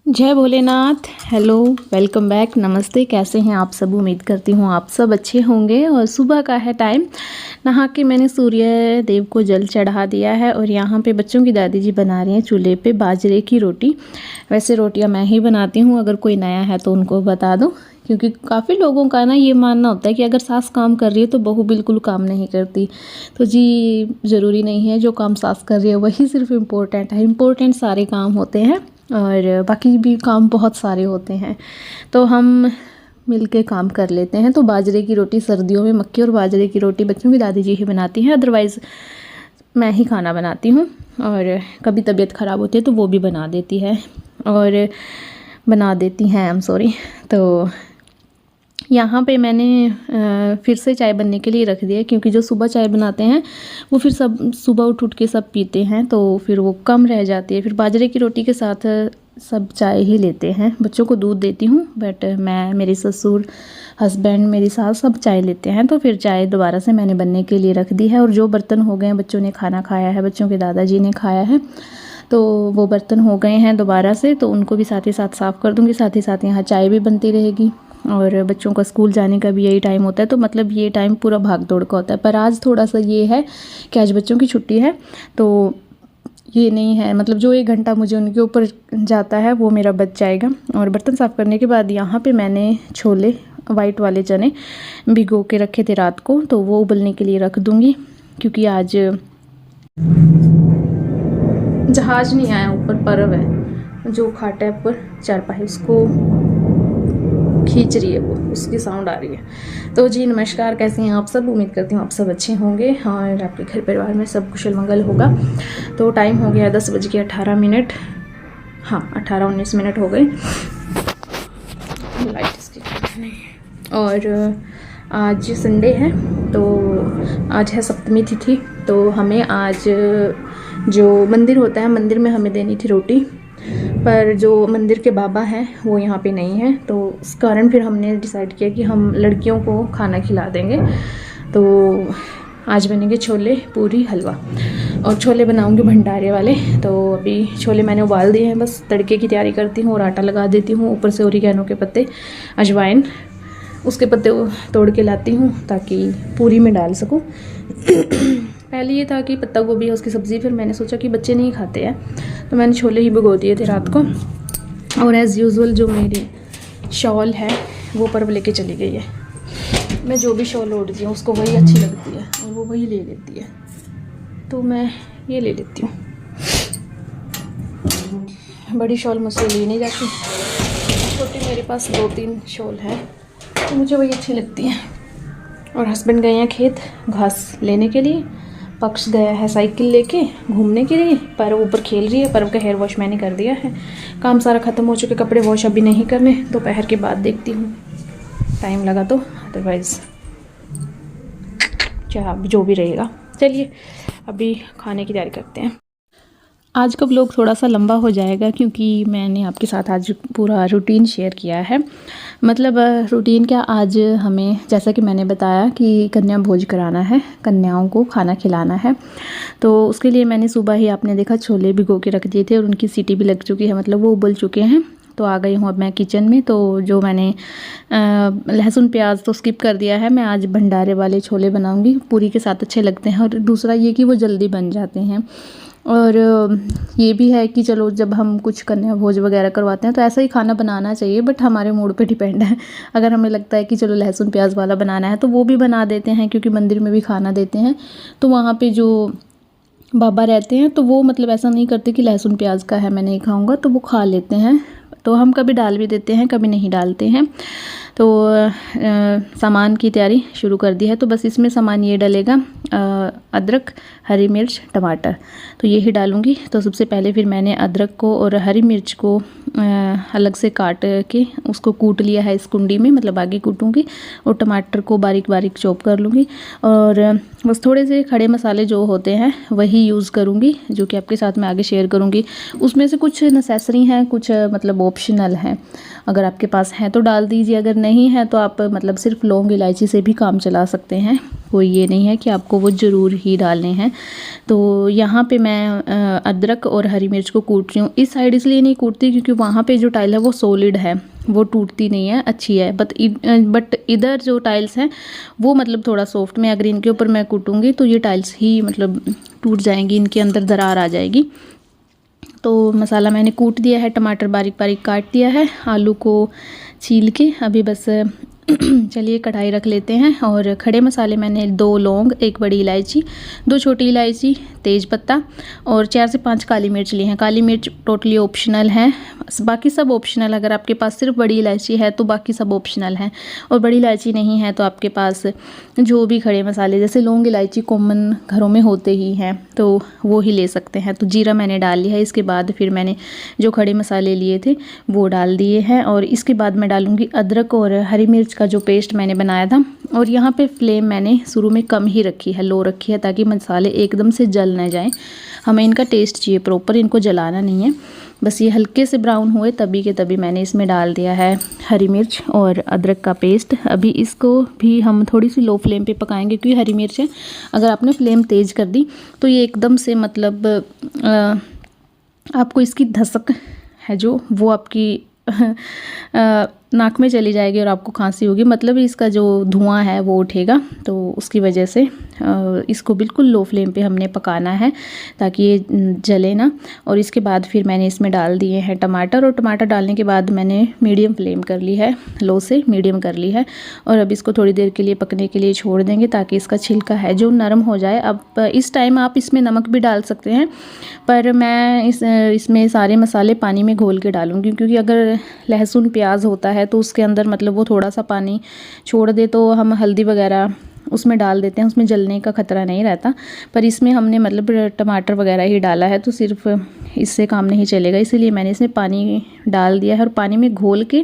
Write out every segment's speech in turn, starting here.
जय Bholenath. Hello, welcome back, नमस्ते। कैसे हैं आप सब? उम्मीद करती हूँ आप सब अच्छे होंगे। और सुबह का है टाइम, नहा के मैंने सूर्य देव को जल चढ़ा दिया है। और यहाँ पे बच्चों की दादी जी बना रही हैं चूल्हे पे बाजरे की रोटी। वैसे रोटियाँ मैं ही बनाती हूँ, अगर कोई नया है तो उनको बता दो, क्योंकि काफ़ी लोगों का ना ये मानना होता है कि अगर सास काम कर रही है तो बहू बिल्कुल काम नहीं करती। तो जी, ज़रूरी नहीं है, जो काम सास कर रही है वही सिर्फ इम्पोर्टेंट है। इम्पोर्टेंट सारे काम होते हैं और बाकी भी काम बहुत सारे होते हैं, तो हम मिलके काम कर लेते हैं। तो बाजरे की रोटी सर्दियों में, मक्की और बाजरे की रोटी बच्चों की दादी जी ही बनाती हैं, अदरवाइज़ मैं ही खाना बनाती हूँ। और कभी तबीयत ख़राब होती है तो वो भी बना देती है और बना देती हैं, आई एम सॉरी। तो यहाँ पे मैंने फिर से चाय बनने के लिए रख दिया, क्योंकि जो सुबह चाय बनाते हैं वो फिर सब सुबह उठ के सब पीते हैं, तो फिर वो कम रह जाती है। फिर बाजरे की रोटी के साथ सब चाय ही लेते हैं। बच्चों को दूध देती हूँ, बट मैं, मेरे ससुर, हस्बैंड, मेरी सास सब चाय लेते हैं। तो फिर चाय दोबारा से मैंने बनने के लिए रख दी है। और जो बर्तन हो गए हैं, बच्चों ने खाना खाया है, बच्चों के दादाजी ने खाया है, तो वो बर्तन हो गए हैं दोबारा से, तो उनको भी साथ ही साथ साफ़ कर दूँगी। साथ ही साथ यहाँ चाय भी बनती रहेगी। और बच्चों का स्कूल जाने का भी यही टाइम होता है, तो मतलब ये टाइम पूरा भाग दौड़ का होता है। पर आज थोड़ा सा ये है कि आज बच्चों की छुट्टी है, तो ये नहीं है, मतलब जो 1 घंटा मुझे उनके ऊपर जाता है वो मेरा बच जाएगा। और बर्तन साफ़ करने के बाद यहाँ पे मैंने छोले, वाइट वाले चने भिगो के रखे थे रात को, तो वो उबलने के लिए रख दूँगी। क्योंकि आज जहाज नहीं आया, ऊपर पर्व है, जो खाटा है ऊपर चारपाई, उसको खींच रही है, वो उसकी साउंड आ रही है। तो जी नमस्कार, कैसे हैं आप सब? उम्मीद करती हूँ आप सब अच्छे होंगे और आपके घर परिवार में सब कुशल मंगल होगा। तो टाइम हो गया 10:18। हाँ, 18-19 हो गए। लाइट इसकी नहीं है। और आज संडे है, तो आज है सप्तमी तिथि। तो हमें आज जो मंदिर होता है, मंदिर में हमें देनी थी रोटी, पर जो मंदिर के बाबा हैं वो यहाँ पे नहीं हैं, तो इस कारण फिर हमने डिसाइड किया कि हम लड़कियों को खाना खिला देंगे। तो आज बनेंगे छोले, पूरी, हलवा। और छोले बनाऊंगी भंडारे वाले। तो अभी छोले मैंने उबाल दिए हैं, बस तड़के की तैयारी करती हूँ और आटा लगा देती हूँ। ऊपर से ओरिगैनो के पत्ते, अजवाइन, उसके पत्ते तोड़ के लाती हूँ ताकि पूरी में डाल सकूँ। पहले ये था कि पत्ता गोभी है उसकी सब्ज़ी, फिर मैंने सोचा कि बच्चे नहीं खाते हैं, तो मैंने छोले ही भिगो दिए थे रात को। और एज़ यूजुअल जो मेरी शॉल है वो पर्व लेके चली गई है। मैं जो भी शॉल ओढ़ती हूँ उसको वही अच्छी लगती है और वो वही ले लेती है, तो मैं ये ले लेती हूँ। बड़ी शॉल मुझसे ली नहीं जाती, छोटी मेरे पास 2-3 शॉल है, तो मुझे वही अच्छी लगती है। और हस्बैंड गए हैं खेत घास लेने के लिए, पक्ष गया है साइकिल लेके घूमने के लिए, पर ऊपर खेल रही है। पर्व का हेयर वॉश मैंने कर दिया है, काम सारा ख़त्म हो चुके, कपड़े वॉश अभी नहीं करने, दोपहर के बाद देखती हूँ, टाइम लगा तो, अदरवाइज़ चाहे जो भी रहेगा। चलिए अभी खाने की तैयारी करते हैं। आज का व्लॉग थोड़ा सा लंबा हो जाएगा, क्योंकि मैंने आपके साथ आज पूरा रूटीन शेयर किया है। मतलब रूटीन क्या, आज हमें, जैसा कि मैंने बताया कि कन्या भोज कराना है, कन्याओं को खाना खिलाना है। तो उसके लिए मैंने सुबह ही, आपने देखा, छोले भिगो के रख दिए थे और उनकी सीटी भी लग चुकी है, मतलब वो उबल चुके हैं। तो आ गई हूँ अब मैं किचन में। तो जो मैंने लहसुन प्याज तो स्किप कर दिया है, मैं आज भंडारे वाले छोले बनाऊँगी, पूरी के साथ अच्छे लगते हैं। और दूसरा ये कि वो जल्दी बन जाते हैं। और ये भी है कि चलो, जब हम कुछ कन्या भोज वगैरह करवाते हैं तो ऐसा ही खाना बनाना चाहिए, बट हमारे मूड पे डिपेंड है। अगर हमें लगता है कि चलो लहसुन प्याज वाला बनाना है तो वो भी बना देते हैं, क्योंकि मंदिर में भी खाना देते हैं। तो वहाँ पे जो बाबा रहते हैं तो वो मतलब ऐसा नहीं करते कि लहसुन प्याज का है मैं नहीं खाऊंगा, तो वो खा लेते हैं। तो हम कभी डाल भी देते हैं, कभी नहीं डालते हैं। तो सामान की तैयारी शुरू कर दी है। तो बस इसमें सामान ये डलेगा, अदरक, हरी मिर्च, टमाटर, तो ये ही डालूँगी। तो सबसे पहले फिर मैंने अदरक को और हरी मिर्च को अलग से काट के उसको कूट लिया है इस कुंडी में, मतलब आगे कूटूँगी। और टमाटर को बारीक बारीक चॉप कर लूँगी। और बस थोड़े से खड़े मसाले जो होते हैं वही यूज़ करूँगी, जो कि आपके साथ मैं आगे शेयर करूँगी। उसमें से कुछ नेसेसरी हैं, कुछ मतलब ऑप्शनल हैं। अगर आपके पास है तो डाल दीजिए, अगर नहीं है तो आप मतलब सिर्फ लौंग इलायची से भी काम चला सकते हैं। कोई ये नहीं है कि आपको वो ज़रूर ही डालने हैं। तो यहाँ पे मैं अदरक और हरी मिर्च को कूट रही हूँ। इस साइड इसलिए नहीं कूटती क्योंकि वहाँ पे जो टाइल है वो सॉलिड है, वो टूटती नहीं है, अच्छी है। बट इधर जो टाइल्स हैं वो मतलब थोड़ा सॉफ्ट में, अगर इनके ऊपर मैं कूटूँगी तो ये टाइल्स ही मतलब टूट जाएंगी, इनके अंदर दरार आ जाएगी। तो मसाला मैंने कूट दिया है, टमाटर बारीक बारीक काट दिया है, आलू को छील के अभी बस चलिए कढ़ाई रख लेते हैं। और खड़े मसाले मैंने 2 लौंग, 1 बड़ी इलायची, 2 छोटी इलायची, तेज पत्ता और 4 से 5 काली मिर्च लिए हैं। काली मिर्च टोटली ऑप्शनल है, बाकी सब ऑप्शनल। अगर आपके पास सिर्फ बड़ी इलायची है तो बाकी सब ऑप्शनल हैं, और बड़ी इलायची नहीं है तो आपके पास जो भी खड़े मसाले जैसे लौंग इलायची कॉमन घरों में होते ही हैं तो वो ही ले सकते हैं। तो जीरा मैंने डाल लिया है, इसके बाद फिर मैंने जो खड़े मसाले लिए थे वो डाल दिए हैं। और इसके बाद मैं डालूँगी अदरक और हरी मिर्च का जो पेस्ट मैंने बनाया था। और यहाँ पे फ्लेम मैंने शुरू में कम ही रखी है, लो रखी है, ताकि मसाले एकदम से जल ना जाएं। हमें इनका टेस्ट चाहिए प्रॉपर, इनको जलाना नहीं है। बस ये हल्के से ब्राउन हुए तभी के तभी मैंने इसमें डाल दिया है हरी मिर्च और अदरक का पेस्ट। अभी इसको भी हम थोड़ी सी लो फ्लेम पे पकाएंगे क्योंकि हरी मिर्च है, अगर आपने फ्लेम तेज़ कर दी तो ये एकदम से मतलब आपको इसकी धसक है जो वो आपकी नाक में चली जाएगी और आपको खांसी होगी, मतलब इसका जो धुआं है वो उठेगा। तो उसकी वजह से इसको बिल्कुल लो फ्लेम पे हमने पकाना है ताकि ये जले ना। और इसके बाद फिर मैंने इसमें डाल दिए हैं टमाटर, और टमाटर डालने के बाद मैंने मीडियम फ्लेम कर ली है, लो से मीडियम कर ली है। और अब इसको थोड़ी देर के लिए पकने के लिए छोड़ देंगे ताकि इसका छिलका है जो नरम हो जाए। अब इस टाइम आप इसमें नमक भी डाल सकते हैं, पर मैं इसमें सारे मसाले पानी में घोल के डालूँगी क्योंकि अगर लहसुन प्याज होता है तो उसके अंदर मतलब वो थोड़ा सा पानी छोड़ दे तो हम हल्दी वगैरह उसमें डाल देते हैं, उसमें जलने का खतरा नहीं रहता। पर इसमें हमने मतलब टमाटर वगैरह ही डाला है तो सिर्फ इससे काम नहीं चलेगा, इसीलिए मैंने इसमें पानी डाल दिया है। और पानी में घोल के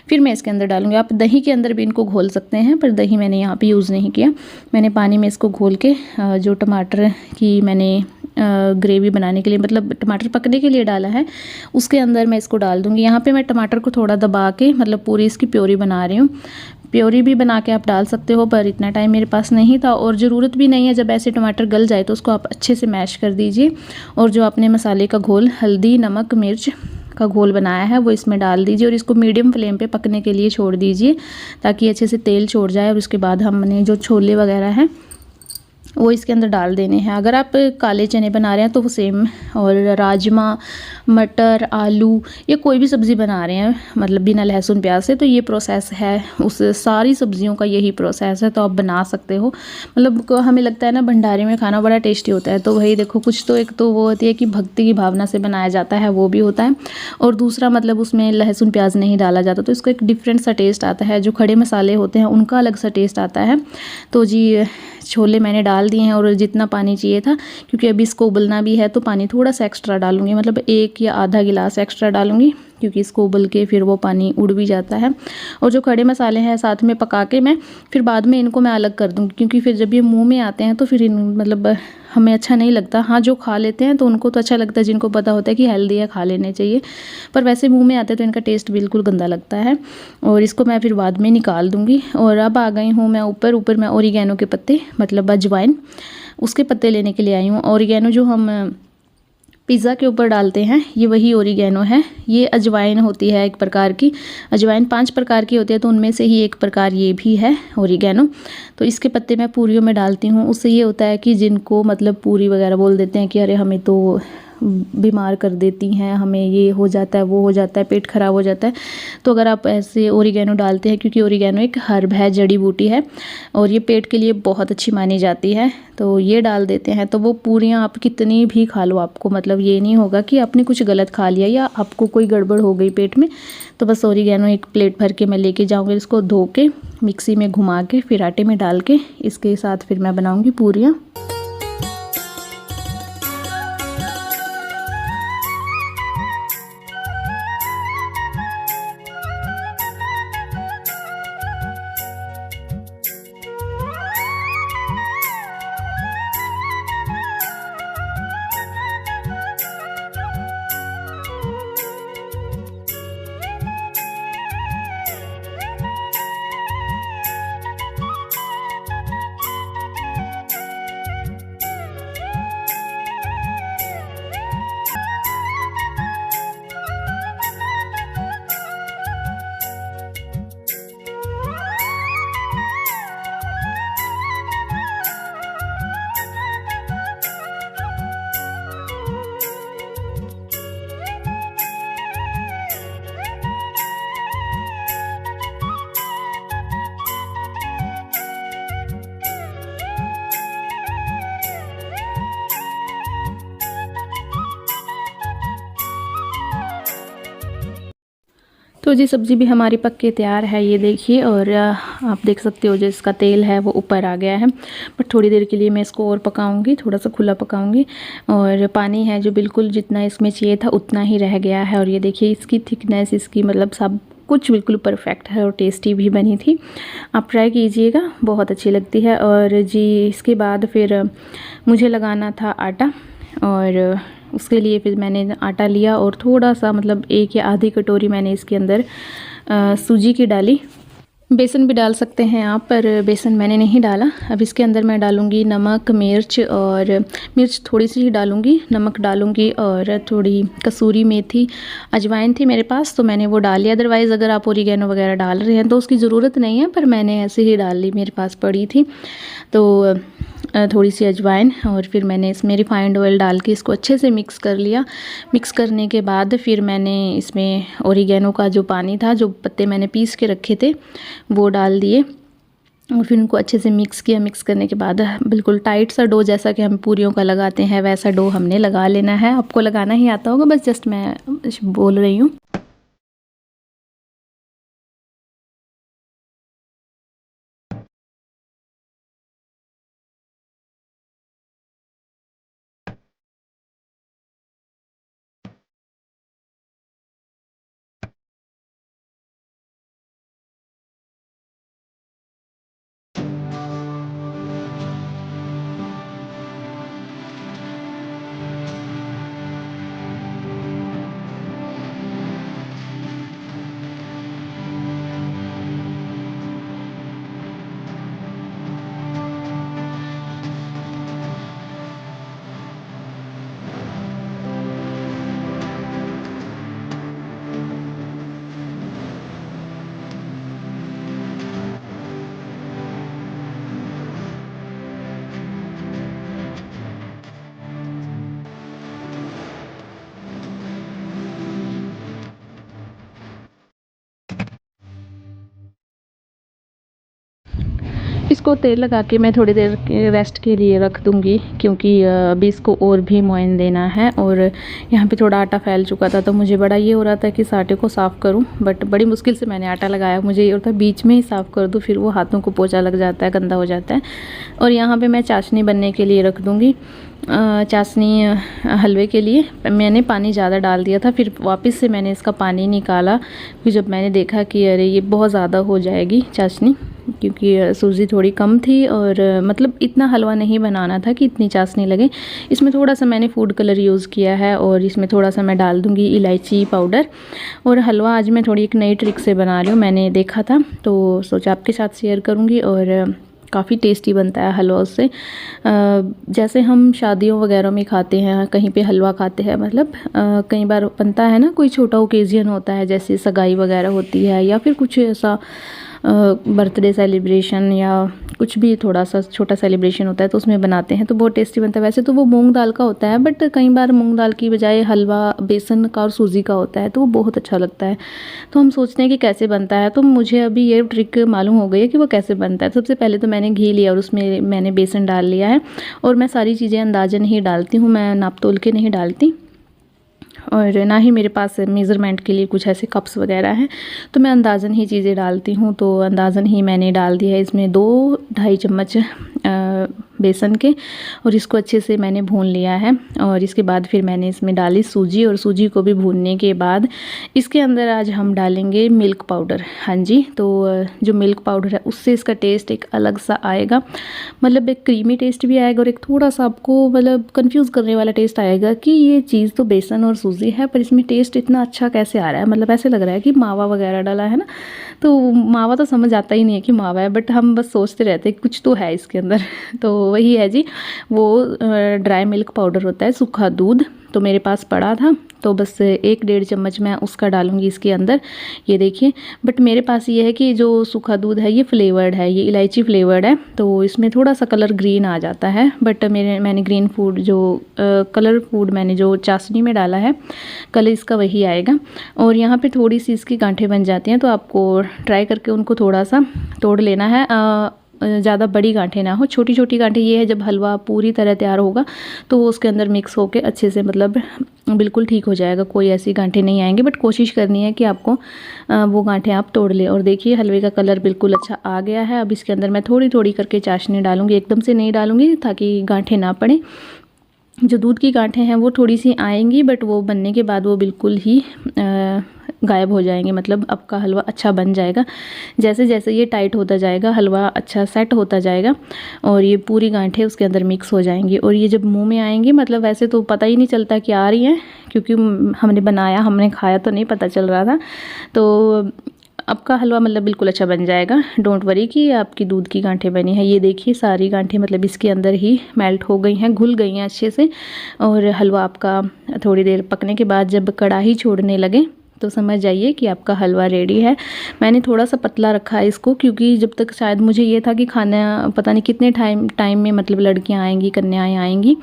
फिर मैं इसके अंदर डालूँगी। आप दही के अंदर भी इनको घोल सकते हैं, पर दही मैंने यहाँ पे यूज़ नहीं किया। मैंने पानी में इसको घोल के जो टमाटर की मैंने ग्रेवी बनाने के लिए मतलब टमाटर पकने के लिए डाला है उसके अंदर मैं इसको डाल दूँगी। यहाँ पे मैं टमाटर को थोड़ा दबा के मतलब पूरी इसकी प्योरी बना रही हूँ। प्योरी भी बना के आप डाल सकते हो, पर इतना टाइम मेरे पास नहीं था और ज़रूरत भी नहीं है। जब ऐसे टमाटर गल जाए तो उसको आप अच्छे से मैश कर दीजिए और जो आपने मसाले का घोल हल्दी नमक मिर्च का घोल बनाया है वो इसमें डाल दीजिए और इसको मीडियम फ्लेम पे पकने के लिए छोड़ दीजिए ताकि अच्छे से तेल छोड़ जाए। और उसके बाद हमने जो छोले वगैरह हैं वो इसके अंदर डाल देने हैं। अगर आप काले चने बना रहे हैं तो वो सेम, और राजमा मटर आलू या कोई भी सब्ज़ी बना रहे हैं मतलब बिना लहसुन प्याज से, तो ये प्रोसेस है, उस सारी सब्जियों का यही प्रोसेस है। तो आप बना सकते हो। मतलब हमें लगता है ना भंडारे में खाना बड़ा टेस्टी होता है, तो वही देखो कुछ तो एक तो वो होती है कि भक्ति की भावना से बनाया जाता है, वो भी होता है, और दूसरा मतलब उसमें लहसुन प्याज नहीं डाला जाता तो इसको एक डिफरेंट सा टेस्ट आता है। जो खड़े मसाले होते हैं उनका अलग सा टेस्ट आता है। तो जी छोले मैंने डाल दिए हैं और जितना पानी चाहिए था, क्योंकि अभी इसको उबलना भी है तो पानी थोड़ा सा एक्स्ट्रा डालूंगी, मतलब 1 या आधा गिलास एक्स्ट्रा डालूंगी क्योंकि इसको उबल के फिर वो पानी उड़ भी जाता है। और जो खड़े मसाले हैं साथ में पका के मैं फिर बाद में इनको मैं अलग कर दूँगी क्योंकि फिर जब ये मुँह में आते हैं तो फिर मतलब हमें अच्छा नहीं लगता। हाँ जो खा लेते हैं तो उनको तो अच्छा लगता है, जिनको पता होता है कि हेल्दी है खा लेने चाहिए, पर वैसे मुंह में आते हैं तो इनका टेस्ट बिल्कुल गंदा लगता है। और इसको मैं फिर बाद में निकाल दूँगी। और अब आ गई हूँ मैं ऊपर मैं ओरिगैनो के पत्ते मतलब अजवाइन उसके पत्ते लेने के लिए आई हूँ। ओरिगैनो जो हम पिज़्ज़ा के ऊपर डालते हैं ये वही ओरिगैनो है। ये अजवाइन होती है एक प्रकार की, अजवाइन 5 प्रकार की होती है तो उनमें से ही एक प्रकार ये भी है ओरिगैनो। तो इसके पत्ते मैं पूरियों में डालती हूँ। उससे ये होता है कि जिनको मतलब पूरी वगैरह बोल देते हैं कि अरे हमें तो बीमार कर देती हैं, हमें ये हो जाता है वो हो जाता है, पेट खराब हो जाता है, तो अगर आप ऐसे ओरिगैनो डालते हैं, क्योंकि ओरिगैनो एक हर्ब है, जड़ी बूटी है और ये पेट के लिए बहुत अच्छी मानी जाती है, तो ये डाल देते हैं तो वो पूरियाँ आप कितनी भी खा लो आपको मतलब ये नहीं होगा कि आपने कुछ गलत खा लिया या आपको कोई गड़बड़ हो गई पेट में। तो बस ओरिगैनो एक प्लेट भर के मैं लेके जाऊँगी, इसको धो के मिक्सी में घुमा के फिर आटे में डाल के इसके साथ फिर मैं बनाऊँगी पूरियाँ। तो जी सब्ज़ी भी हमारी पक के तैयार है, ये देखिए। और आप देख सकते हो जो इसका तेल है वो ऊपर आ गया है। बट थोड़ी देर के लिए मैं इसको और पकाऊंगी, थोड़ा सा खुला पकाऊंगी। और पानी है जो बिल्कुल जितना इसमें चाहिए था उतना ही रह गया है। और ये देखिए इसकी थिकनेस, इसकी मतलब सब कुछ बिल्कुल परफेक्ट है और टेस्टी भी बनी थी। आप ट्राई कीजिएगा, बहुत अच्छी लगती है। और जी इसके बाद फिर मुझे लगाना था आटा, और उसके लिए फिर मैंने आटा लिया और थोड़ा सा मतलब 1 या आधी कटोरी मैंने इसके अंदर सूजी की डाली। बेसन भी डाल सकते हैं आप, पर बेसन मैंने नहीं डाला। अब इसके अंदर मैं डालूँगी नमक, मिर्च, और मिर्च थोड़ी सी ही डालूँगी, नमक डालूँगी, और थोड़ी कसूरी मेथी, अजवाइन थी मेरे पास तो मैंने वो डाल लिया। अदरवाइज़ अगर आप ओरिगेनो वगैरह डाल रहे हैं तो उसकी ज़रूरत नहीं है, पर मैंने ऐसे ही डाल ली, मेरे पास पड़ी थी। तो थोड़ी सी अजवाइन, और फिर मैंने इसमें रिफाइंड ऑयल डाल के इसको अच्छे से मिक्स कर लिया। मिक्स करने के बाद फिर मैंने इसमें ओरिगेनो का जो पानी था, जो पत्ते मैंने पीस के रखे थे, वो डाल दिए। और फिर उनको अच्छे से मिक्स किया। मिक्स करने के बाद बिल्कुल टाइट सा डो, जैसा कि हम पूरियों का लगाते हैं वैसा डो हमने लगा लेना है। आपको लगाना ही आता होगा, बस जस्ट मैं बोल रही हूँ। इसको तेल लगा के मैं थोड़ी देर रेस्ट के लिए रख दूँगी, क्योंकि अभी इसको और भी मोइन देना है। और यहाँ पे थोड़ा आटा फैल चुका था, तो मुझे बड़ा ये हो रहा था कि इस आटे को साफ़ करूँ, बट बड़ी मुश्किल से मैंने आटा लगाया। मुझे ये होता है बीच में ही साफ़ कर दूँ, फिर वो हाथों को पोंछा लग जाता है, गंदा हो जाता है। और यहाँ पर मैं चाशनी बनने के लिए रख दूँगी। चाशनी हलवे के लिए मैंने पानी ज़्यादा डाल दिया था, फिर वापस से मैंने इसका पानी निकाला। फिर जब मैंने देखा कि अरे ये बहुत ज़्यादा हो जाएगी चाशनी, क्योंकि सूजी थोड़ी कम थी, और मतलब इतना हलवा नहीं बनाना था कि इतनी चाशनी लगे। इसमें थोड़ा सा मैंने फूड कलर यूज़ किया है, और इसमें थोड़ा सा मैं डाल दूँगी इलायची पाउडर। और हलवा आज मैं थोड़ी एक नई ट्रिक से बना रही हूँ, मैंने देखा था तो सोचा आपके साथ शेयर करूँगी। और काफ़ी टेस्टी बनता है हलवा उससे। जैसे हम शादियों वगैरह में खाते हैं, कहीं पे हलवा खाते हैं, मतलब कई बार बनता है ना, कोई छोटा ओकेज़न होता है, जैसे सगाई वगैरह होती है, या फिर कुछ ऐसा बर्थडे सेलिब्रेशन या कुछ भी थोड़ा सा छोटा सेलिब्रेशन होता है, तो उसमें बनाते हैं तो बहुत टेस्टी बनता है। वैसे तो वो मूंग दाल का होता है, बट कई बार मूंग दाल की बजाय हलवा बेसन का और सूजी का होता है, तो वो बहुत अच्छा लगता है। तो हम सोचते हैं कि कैसे बनता है, तो मुझे अभी ये ट्रिक मालूम हो गई है कि वो कैसे बनता है। सबसे पहले तो मैंने घी लिया और उसमें मैंने बेसन डाल लिया है। और मैं सारी चीज़ें अंदाज़न ही डालती हूँ, मैं नाप तोल के नहीं डालती, और ना ही मेरे पास मेज़रमेंट के लिए कुछ ऐसे कप्स वगैरह हैं, तो मैं अंदाज़न ही चीज़ें डालती हूँ। तो अंदाज़न ही मैंने डाल दिया है इसमें 2-2.5 चम्मच बेसन के, और इसको अच्छे से मैंने भून लिया है। और इसके बाद फिर मैंने इसमें डाली सूजी, और सूजी को भी भूनने के बाद इसके अंदर आज हम डालेंगे मिल्क पाउडर। हाँ जी, तो जो मिल्क पाउडर है उससे इसका टेस्ट एक अलग सा आएगा, मतलब एक क्रीमी टेस्ट भी आएगा, और एक थोड़ा सा आपको मतलब कंफ्यूज करने वाला टेस्ट आएगा कि ये चीज़ तो बेसन और सूजी है, पर इसमें टेस्ट इतना अच्छा कैसे आ रहा है। मतलब ऐसे लग रहा है कि मावा वगैरह डाला है ना, तो मावा तो समझ आता ही नहीं है कि मावा है, बट हम बस सोचते रहते हैं कुछ तो है इसके अंदर। तो वही है जी, वो ड्राई मिल्क पाउडर होता है, सूखा दूध, तो मेरे पास पड़ा था, तो बस 1-1.5 चम्मच मैं उसका डालूंगी इसके अंदर। ये देखिए, बट मेरे पास ये है कि जो सूखा दूध है ये फ्लेवर्ड है, ये इलायची फ्लेवर्ड है, तो इसमें थोड़ा सा कलर ग्रीन आ जाता है। बट मैंने ग्रीन फूड जो कलर फूड मैंने जो चाशनी में डाला है, कलर इसका वही आएगा। और यहाँ पे थोड़ी सी इसकी गांठें बन जाती हैं, तो आपको ट्राई करके उनको थोड़ा सा तोड़ लेना है। ज़्यादा बड़ी गांठें ना हो, छोटी छोटी गांठें। ये है जब हलवा पूरी तरह तैयार होगा तो वो उसके अंदर मिक्स होके अच्छे से मतलब बिल्कुल ठीक हो जाएगा, कोई ऐसी गांठें नहीं आएंगी। बट कोशिश करनी है कि आपको वो गांठें आप तोड़ लें। और देखिए हलवे का कलर बिल्कुल अच्छा आ गया है। अब इसके अंदर मैं थोड़ी थोड़ी करके चाशनी डालूंगी, एकदम से नहीं डालूंगी ताकि गांठें ना पड़े। जो दूध की गांठें हैं वो थोड़ी सी आएंगी, बट वो बनने के बाद वो बिल्कुल ही गायब हो जाएंगे। मतलब आपका हलवा अच्छा बन जाएगा। जैसे जैसे ये टाइट होता जाएगा, हलवा अच्छा सेट होता जाएगा और ये पूरी गांठें उसके अंदर मिक्स हो जाएंगी। और ये जब मुंह में आएंगी, मतलब वैसे तो पता ही नहीं चलता कि आ रही हैं, क्योंकि हमने बनाया, हमने खाया तो नहीं पता चल रहा था। तो आपका हलवा मतलब बिल्कुल अच्छा बन जाएगा। डोंट वरी कि आपकी दूध की गांठें बनी है। ये देखिए सारी गांठें मतलब इसके अंदर ही मेल्ट हो गई हैं, घुल गई हैं अच्छे से। और हलवा आपका थोड़ी देर पकने के बाद जब कढ़ाई छोड़ने लगे तो समझ जाइए कि आपका हलवा रेडी है। मैंने थोड़ा सा पतला रखा है इसको, क्योंकि जब तक शायद मुझे ये था कि खाना पता नहीं कितने टाइम में मतलब लड़कियां आएंगी, कन्याएं आएंगी,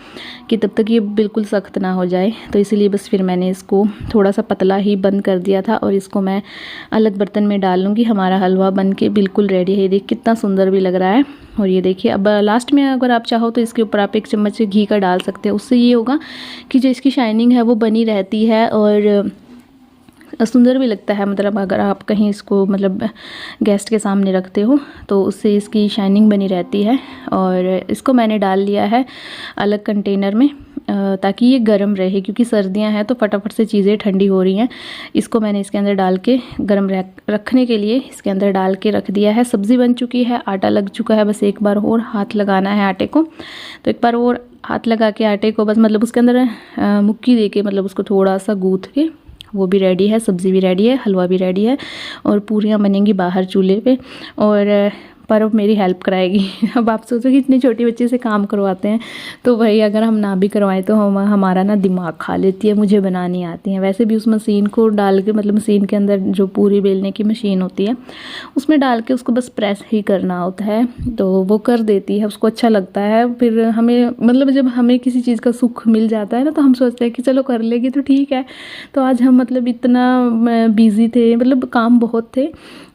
कि तब तक ये बिल्कुल सख्त ना हो जाए। तो इसीलिए बस फिर मैंने इसको थोड़ा सा पतला ही बंद कर दिया था। और इसको मैं अलग बर्तन में डाल लूँगी। हमारा हलवा बन के बिल्कुल रेडी है। ये देख कितना सुंदर भी लग रहा है। और ये देखिए अब लास्ट में अगर आप चाहो तो इसके ऊपर आप 1 चम्मच घी का डाल सकते हैं। उससे ये होगा कि जो इसकी शाइनिंग है वो बनी रहती है और सुंदर भी लगता है। मतलब अगर आप कहीं इसको मतलब गेस्ट के सामने रखते हो तो उससे इसकी शाइनिंग बनी रहती है। और इसको मैंने डाल लिया है अलग कंटेनर में ताकि ये गर्म रहे, क्योंकि सर्दियां हैं तो फटाफट से चीज़ें ठंडी हो रही हैं। इसको मैंने इसके अंदर डाल के गर्म रखने के लिए इसके अंदर डाल के रख दिया है। सब्ज़ी बन चुकी है, आटा लग चुका है, बस एक बार और हाथ लगाना है आटे को। तो एक बार और हाथ लगा के आटे को बस मतलब उसके अंदर मुक्की दे के मतलब उसको थोड़ा सा गूँथ के, वो भी रेडी है, सब्ज़ी भी रेडी है, हलवा भी रेडी है और पूरियाँ बनेंगी बाहर चूल्हे पे। और पर मेरी हेल्प कराएगी। अब आप सोचो कि इतनी छोटी बच्ची से काम करवाते हैं, तो भाई अगर हम ना भी करवाएं तो हमारा ना दिमाग खा लेती है, मुझे बनानी आती है। वैसे भी उस मशीन को डाल के मतलब मशीन के अंदर जो पूरी बेलने की मशीन होती है उसमें डाल के उसको बस प्रेस ही करना होता है, तो वो कर देती है, उसको अच्छा लगता है। फिर हमें मतलब जब हमें किसी चीज़ का सुख मिल जाता है ना, तो हम सोचते हैं कि चलो कर लेगी तो ठीक है। तो आज हम मतलब इतना बिज़ी थे, मतलब काम बहुत थे,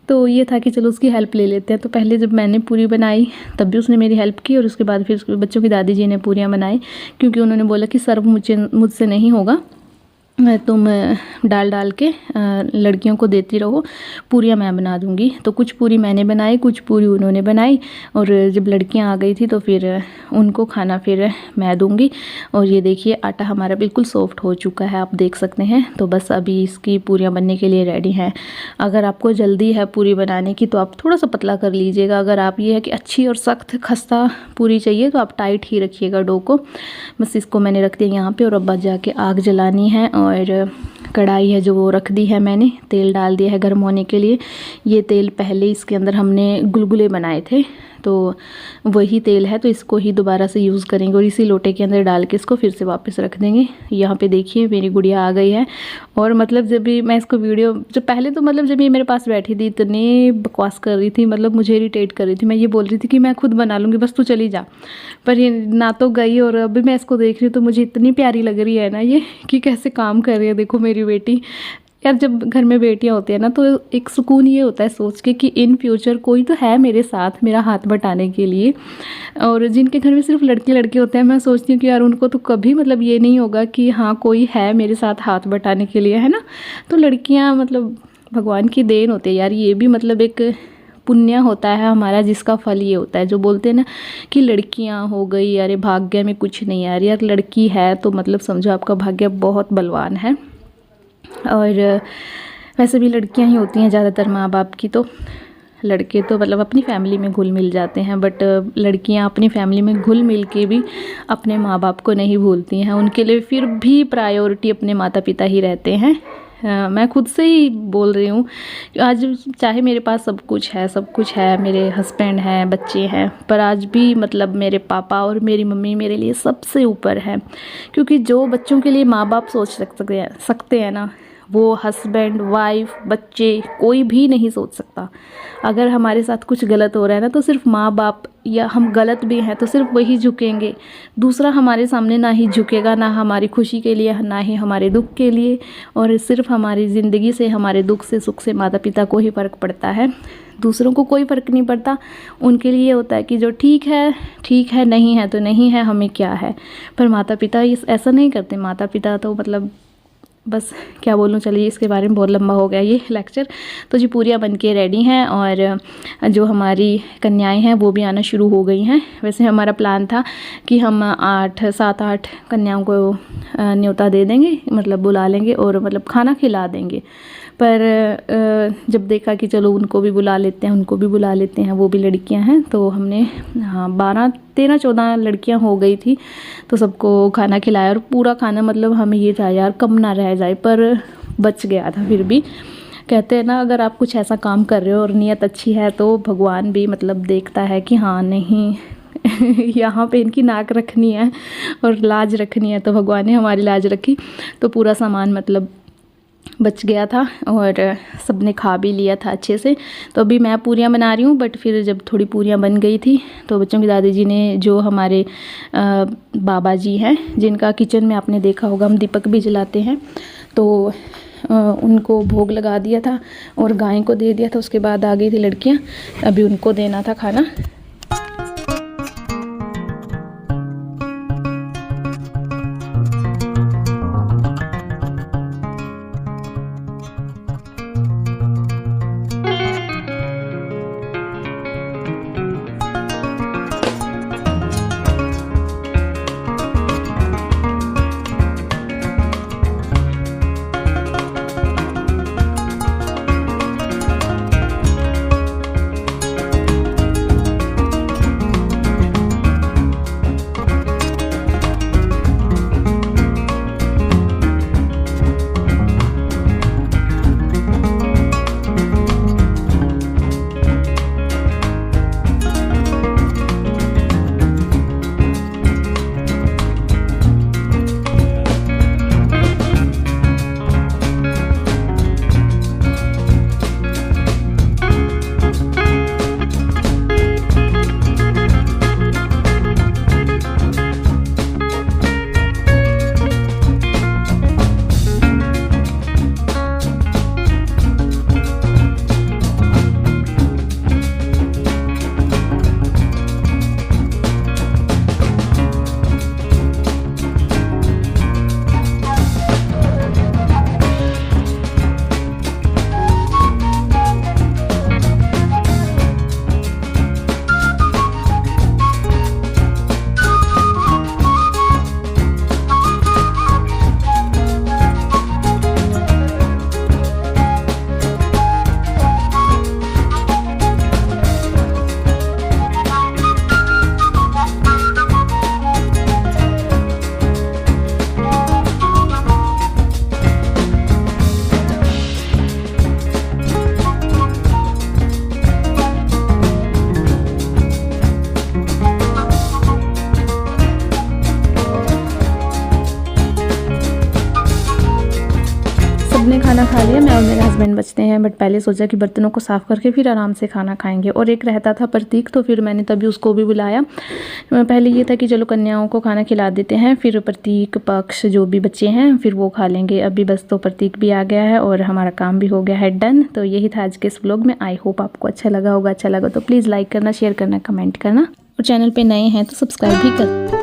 तो ये था कि चलो उसकी हेल्प ले लेते हैं। तो पहले जब मैंने पूरी बनाई तब भी उसने मेरी हेल्प की, और उसके बाद फिर बच्चों की दादी जी ने पूरियाँ बनाई, क्योंकि उन्होंने बोला कि सर्व मुझसे नहीं होगा, तुम डाल डाल के लड़कियों को देती रहो, पूरियाँ मैं बना दूँगी। तो कुछ पूरी मैंने बनाई, कुछ पूरी उन्होंने बनाई, और जब लड़कियाँ आ गई थी तो फिर उनको खाना फिर मैं दूँगी। और ये देखिए आटा हमारा बिल्कुल सॉफ्ट हो चुका है, आप देख सकते हैं। तो बस अभी इसकी पूरियाँ बनने के लिए रेडी हैं। अगर आपको जल्दी है पूरी बनाने की तो आप थोड़ा सा पतला कर लीजिएगा। अगर आप ये है कि अच्छी और सख्त खस्ता पूरी चाहिए तो आप टाइट ही रखिएगा डो को। बस इसको मैंने रख दिया यहाँ पे, और अब जाके आग जलानी है। और कढ़ाई है जो वो रख दी है मैंने, तेल डाल दिया है गर्म होने के लिए। ये तेल पहले इसके अंदर हमने गुलगुले बनाए थे, तो वही तेल है, तो इसको ही दोबारा से यूज़ करेंगे और इसी लोटे के अंदर डाल के इसको फिर से वापस रख देंगे। यहाँ पे देखिए मेरी गुड़िया आ गई है। और मतलब जब भी मैं इसको वीडियो, जब पहले तो मतलब जब ये मेरे पास बैठी थी इतनी बकवास कर रही थी, मतलब मुझे इरिटेट कर रही थी। मैं ये बोल रही थी कि मैं खुद बना लूँगी, बस तू चली जा। पर ये ना तो गई, और अभी मैं इसको देख रही हूँ तो मुझे इतनी प्यारी लग रही है ना ये, कि कैसे काम कर रही है। देखो मेरी बेटी, यार जब घर में बेटियां होती है ना तो एक सुकून ये होता है सोच के कि इन फ्यूचर कोई तो है मेरे साथ, मेरा हाथ बटाने के लिए। और जिनके घर में सिर्फ लड़के लड़के होते हैं, मैं सोचती हूँ कि यार उनको तो कभी मतलब ये नहीं होगा कि हाँ कोई है मेरे साथ हाथ बटाने के लिए, है ना। तो लड़कियाँ मतलब भगवान की देन होती है यार, ये भी मतलब एक पुण्य होता है हमारा, जिसका फल ये होता है। जो बोलते हैं ना कि लड़कियां हो गई, अरे भाग्य में कुछ नहीं है यार, लड़की है तो मतलब समझो आपका भाग्य बहुत बलवान है। और वैसे भी लड़कियां ही होती हैं ज़्यादातर माँ बाप की, तो लड़के तो मतलब अपनी फैमिली में घुल मिल जाते हैं, बट लड़कियां अपनी फैमिली में घुल मिल के भी अपने माँ बाप को नहीं भूलती हैं। उनके लिए फिर भी प्रायोरिटी अपने माता पिता ही रहते हैं। मैं खुद से ही बोल रही हूँ, आज चाहे मेरे पास सब कुछ है, मेरे हस्बैंड हैं, बच्चे हैं, पर आज भी मतलब मेरे पापा और मेरी मम्मी मेरे लिए सबसे ऊपर है। क्योंकि जो बच्चों के लिए माँ बाप सोच सकते हैं ना, वो हस्बैंड, वाइफ, बच्चे कोई भी नहीं सोच सकता। अगर हमारे साथ कुछ गलत हो रहा है ना, तो सिर्फ माँ बाप, या हम गलत भी हैं तो सिर्फ वही झुकेंगे, दूसरा हमारे सामने ना ही झुकेगा, ना हमारी खुशी के लिए, ना ही हमारे दुख के लिए। और सिर्फ हमारी ज़िंदगी से, हमारे दुख से, सुख से माता पिता को ही फ़र्क पड़ता है। दूसरों को कोई फ़र्क नहीं पड़ता, उनके लिए होता है कि जो ठीक है, नहीं है तो नहीं है, हमें क्या है। पर माता पिता ऐसा नहीं करते। माता पिता तो मतलब बस क्या बोलूँ, चलिए इसके बारे में बहुत लंबा हो गया ये लेक्चर। तो जी पूरियाँ बन के रेडी हैं और जो हमारी कन्याएं हैं वो भी आना शुरू हो गई हैं। वैसे हमारा प्लान था कि हम 7-8 कन्याओं को न्योता दे देंगे, मतलब बुला लेंगे और मतलब खाना खिला देंगे। पर जब देखा कि चलो उनको भी बुला लेते हैं, वो भी लड़कियां हैं, तो हमने 12-13-14 लड़कियां हो गई थी, तो सबको खाना खिलाया। और पूरा खाना मतलब हमें ये था यार कम ना रह जाए, पर बच गया था। फिर भी कहते हैं ना, अगर आप कुछ ऐसा काम कर रहे हो और नीयत अच्छी है तो भगवान भी मतलब देखता है कि हाँ नहीं यहाँ पे इनकी नाक रखनी है और लाज रखनी है, तो भगवान ने हमारी लाज रखी। तो पूरा सामान मतलब बच गया था और सब ने खा भी लिया था अच्छे से। तो अभी मैं पूरियाँ बना रही हूँ, बट फिर जब थोड़ी पूरियाँ बन गई थी तो बच्चों की दादी जी ने, जो हमारे बाबा जी हैं जिनका किचन में आपने देखा होगा हम दीपक भी जलाते हैं, तो उनको भोग लगा दिया था और गाय को दे दिया था। उसके बाद आ गई थी लड़कियाँ, अभी उनको देना था खाना। सबने खाना खा लिया, मैं और मेरे हस्बैंड बचते हैं। बट पहले सोचा कि बर्तनों को साफ़ करके फिर आराम से खाना खाएंगे। और एक रहता था प्रतीक, तो फिर मैंने तभी उसको भी बुलाया। पहले ये था कि चलो कन्याओं को खाना खिला देते हैं, फिर प्रतीक पक्ष जो भी बच्चे हैं फिर वो खा लेंगे। अभी बस तो प्रतीक भी आ गया है और हमारा काम भी हो गया है डन। तो यही था आज के इस व्लॉग में। आई होप आपको अच्छा लगा होगा। अच्छा लगा तो प्लीज़ लाइक करना, शेयर करना, कमेंट करना, और चैनल पर नए हैं तो सब्सक्राइब भी कर।